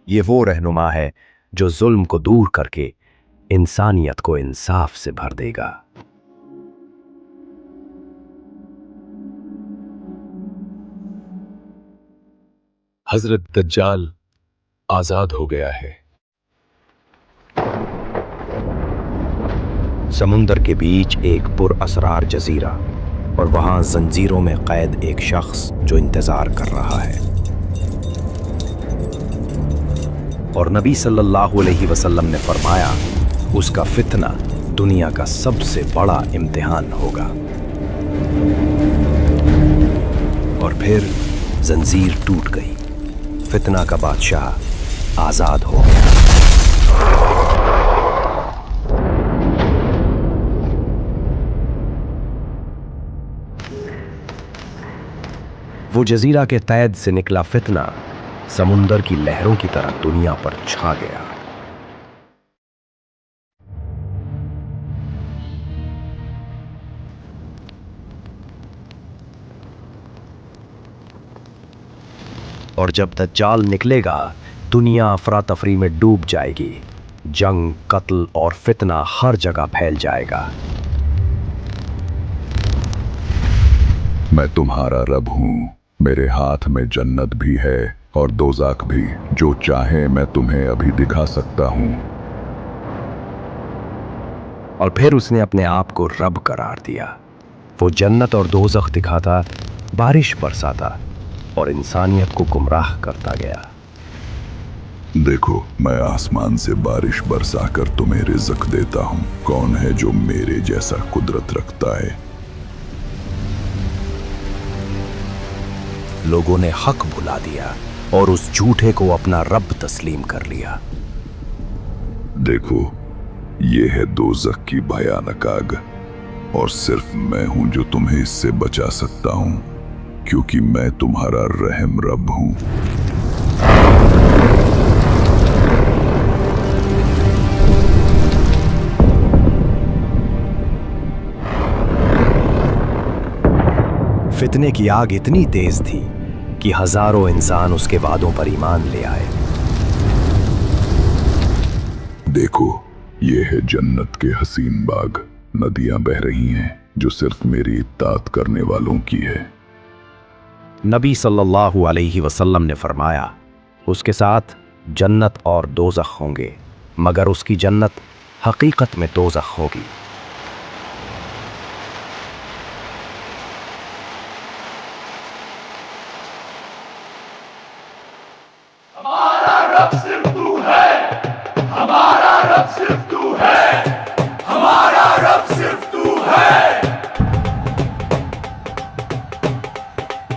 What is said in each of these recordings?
ये वो रहनुमा है जो जुल्म को दूर करके इंसानियत को इंसाफ से भर देगा। हजरत दज्जाल आजाद हो गया है। समुंदर के बीच एक पुरअसरार जजीरा और वहां जंजीरों में कैद एक शख्स जो इंतजार कर रहा है। और नबी सल्लल्लाहु अलैहि वसल्लम ने फरमाया, उसका फितना दुनिया का सबसे बड़ा इम्तिहान होगा। और फिर जंजीर टूट गई, फितना का बादशाह आजाद हो गया। वो जजीरा के कैद से निकला फितना समुंदर की लहरों की तरह दुनिया पर छा गया। और जब दज्जाल निकलेगा, दुनिया अफरा तफरी में डूब जाएगी। जंग, कत्ल और फितना हर जगह फैल जाएगा। मैं तुम्हारा रब हूं, मेरे हाथ में जन्नत भी है और दोज़ख भी। जो चाहे मैं तुम्हें अभी दिखा सकता हूं। और फिर उसने अपने आप को रब करार दिया। वो जन्नत और दोज़ख दिखाता, बारिश बरसाता और इंसानियत को गुमराह करता गया। देखो, मैं आसमान से बारिश बरसाकर तुम्हें रिज़्क देता हूं। कौन है जो मेरे जैसा कुदरत रखता है? लोगों ने हक भुला दिया और उस झूठे को अपना रब तस्लीम कर लिया। देखो, ये है दोज़ख की भयानक आग और सिर्फ मैं हूं जो तुम्हें इससे बचा सकता हूं, क्योंकि मैं तुम्हारा रहम रब हूं। फितने की आग इतनी तेज थी कि हजारों इंसान उसके वादों पर ईमान ले आए। देखो, ये है जन्नत के हसीन बाग। नदियां बह रही हैं जो सिर्फ मेरी इत्ताअत करने वालों की है। नबी सल्लल्लाहु अलैहि वसल्लम ने फरमाया, उसके साथ जन्नत और दोज़ख होंगे, मगर उसकी जन्नत हकीकत में दोज़ख होगी। हमारा रब सिर्फ तू है, हमारा रब सिर्फ तू है, हमारा रब सिर्फ तू है,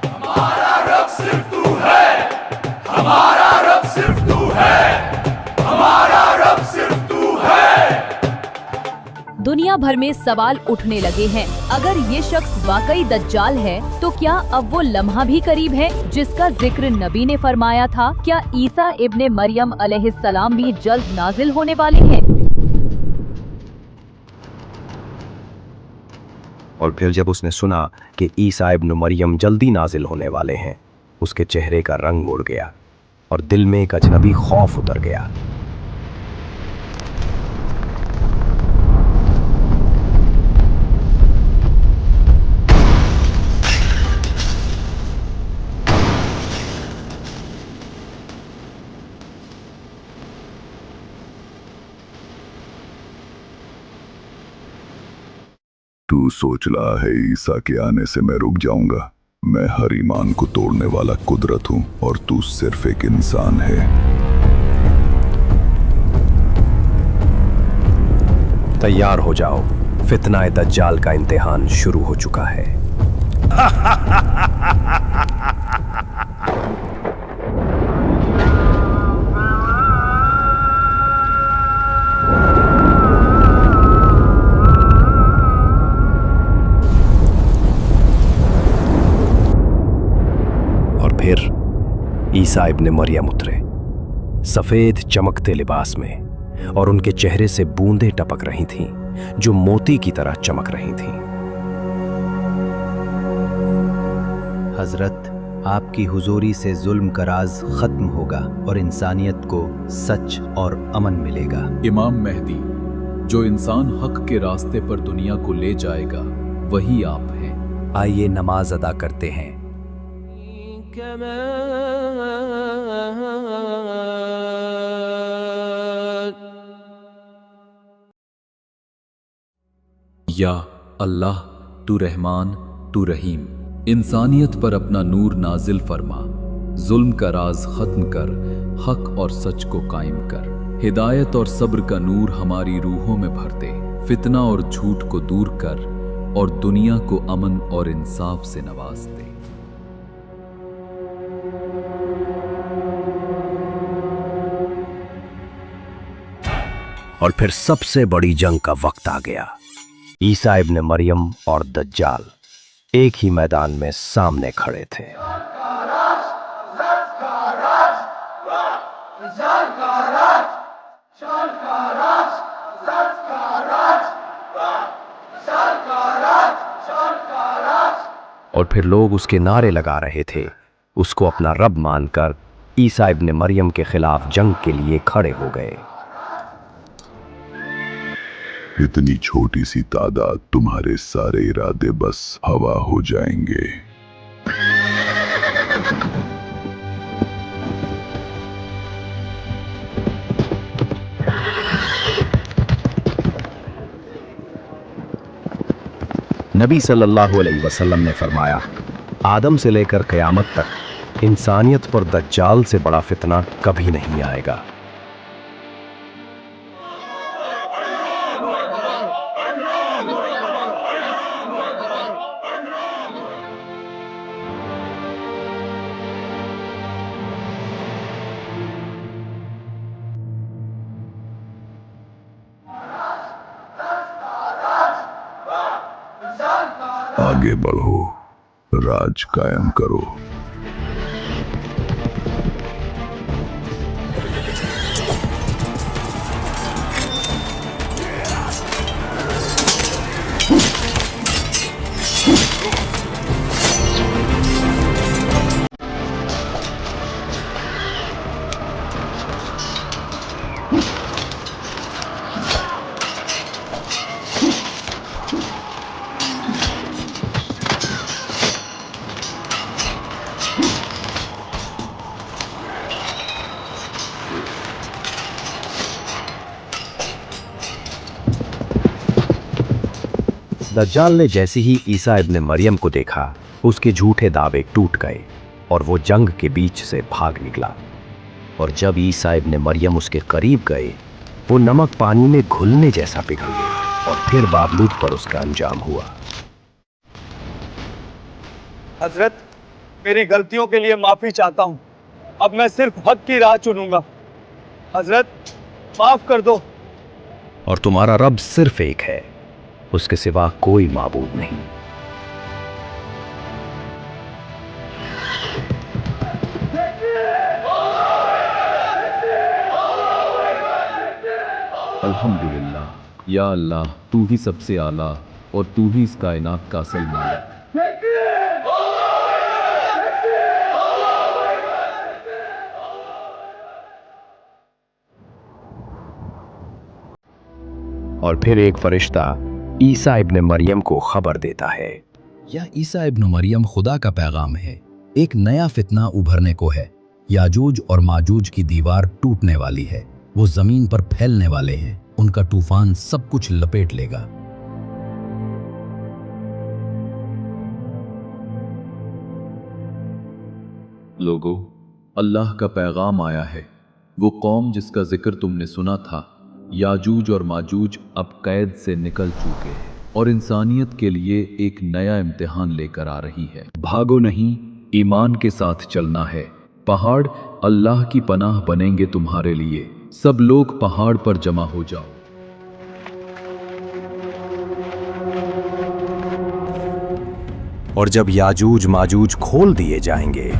हमारा रब सिर्फ तू है, हमारा रब सिर्फ तू है, हमारा रब सिर्फ तू है। दुनिया भर में सवाल उठने लगे हैं, अगर ये शख्स वाकई दज्जाल है तो क्या अब वो लम्हा भी करीब है जिसका जिक्र नबी ने फरमाया था? क्या ईसा इब्ने मरियम अलैहिस्सलाम भी जल्द नाजिल होने वाले हैं? और फिर जब उसने सुना कि ईसा इब्न मरियम जल्दी नाजिल होने वाले हैं, उसके चेहरे का रंग उड़ गया और दिल में एक अजनबी खौफ उतर गया। तू सोच रहा है ईसा के आने से मैं रुक जाऊंगा? मैं हर ईमान को तोड़ने वाला कुदरत हूं और तू सिर्फ एक इंसान है। तैयार हो जाओ, फितना दज्जाल का इम्तिहान शुरू हो चुका है। फिर ईसा इब्ने मरियम उतरे, सफेद चमकते लिबास में, और उनके चेहरे से बूंदें टपक रही थीं जो मोती की तरह चमक रही थीं। हजरत, आपकी हुजूरी से जुल्म का राज खत्म होगा और इंसानियत को सच और अमन मिलेगा। इमाम मेहदी, जो इंसान हक के रास्ते पर दुनिया को ले जाएगा, वही आप हैं। आइए नमाज अदा करते हैं। या अल्लाह, तू रहमान, तू रहीम, इंसानियत पर अपना नूर नाजिल फरमा, जुल्म का राज खत्म कर, हक और सच को कायम कर, हिदायत और सब्र का नूर हमारी रूहों में भर दे, फितना और झूठ को दूर कर और दुनिया को अमन और इंसाफ से नवाज दे। और फिर सबसे बड़ी जंग का वक्त आ गया। ईसा इब्ने मरियम और दज्जाल एक ही मैदान में सामने खड़े थे। और फिर लोग उसके नारे लगा रहे थे, उसको अपना रब मानकर ईसा इब्ने मरियम के खिलाफ जंग के लिए खड़े हो गए। इतनी छोटी सी तादाद, तुम्हारे सारे इरादे बस हवा हो जाएंगे। नबी सल्लल्लाहु अलैहि वसल्लम ने फरमाया, आदम से लेकर क़यामत तक इंसानियत पर दज्जाल से बड़ा फितना कभी नहीं आएगा। आगे बढ़ो, राज कायम करो। दज्जाल ने जैसे ही ईसा इब्ने मरियम को देखा, उसके झूठे दावे टूट गए और वो जंग के बीच से भाग निकला। और जब ईसा इब्ने मरियम उसके करीब गए, वो नमक पानी में घुलने जैसा पिघल गया और फिर बावजूद पर उसका अंजाम हुआ। हजरत, मेरी गलतियों के लिए माफी चाहता हूँ। अब मैं सिर्फ हक की राह चुनूंगा। हजरत, माफ कर दो। और तुम्हारा रब सिर्फ एक है, उसके सिवा कोई माबूद नहीं। अल्हम्दुलिल्लाह, या अल्लाह, तू ही सबसे आला और तू ही इस कायनात का असल मालिक। और फिर एक फरिश्ता ईसा इब्ने मरियम को खबर देता है, यह ईसा इब्न मरियम खुदा का पैगाम है। एक नया फितना उभरने को है। याजूज और माजूज की दीवार टूटने वाली है। वो जमीन पर फैलने वाले हैं। उनका तूफान सब कुछ लपेट लेगा। लोगों, अल्लाह का पैगाम आया है। वो कौम जिसका जिक्र तुमने सुना था, याजूज और माजूज अब कैद से निकल चुके हैं और इंसानियत के लिए एक नया इम्तिहान लेकर आ रही है। भागो नहीं, ईमान के साथ चलना है। पहाड़ अल्लाह की पनाह बनेंगे तुम्हारे लिए। सब लोग पहाड़ पर जमा हो जाओ। और जब याजूज माजूज खोल दिए जाएंगे,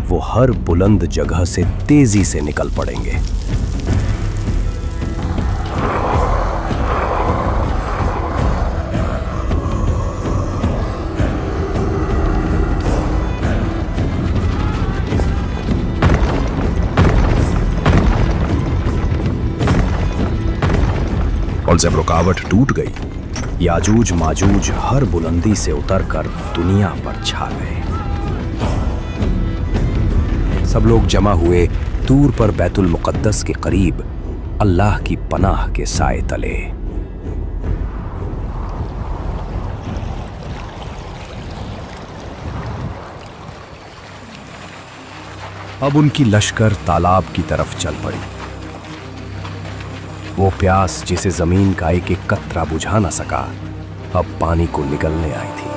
वो हर बुलंद जगह से तेजी से निकल पड़ेंगे। और जब रुकावट टूट गई, याजूज माजूज हर बुलंदी से उतरकर दुनिया पर छा गए। सब लोग जमा हुए तूर पर बैतुल मुक़द्दस के करीब अल्लाह की पनाह के साए तले। अब उनकी लश्कर तालाब की तरफ चल पड़ी। वो प्यास जिसे जमीन का एक एक कतरा बुझा न सका, अब पानी को निगलने आई थी।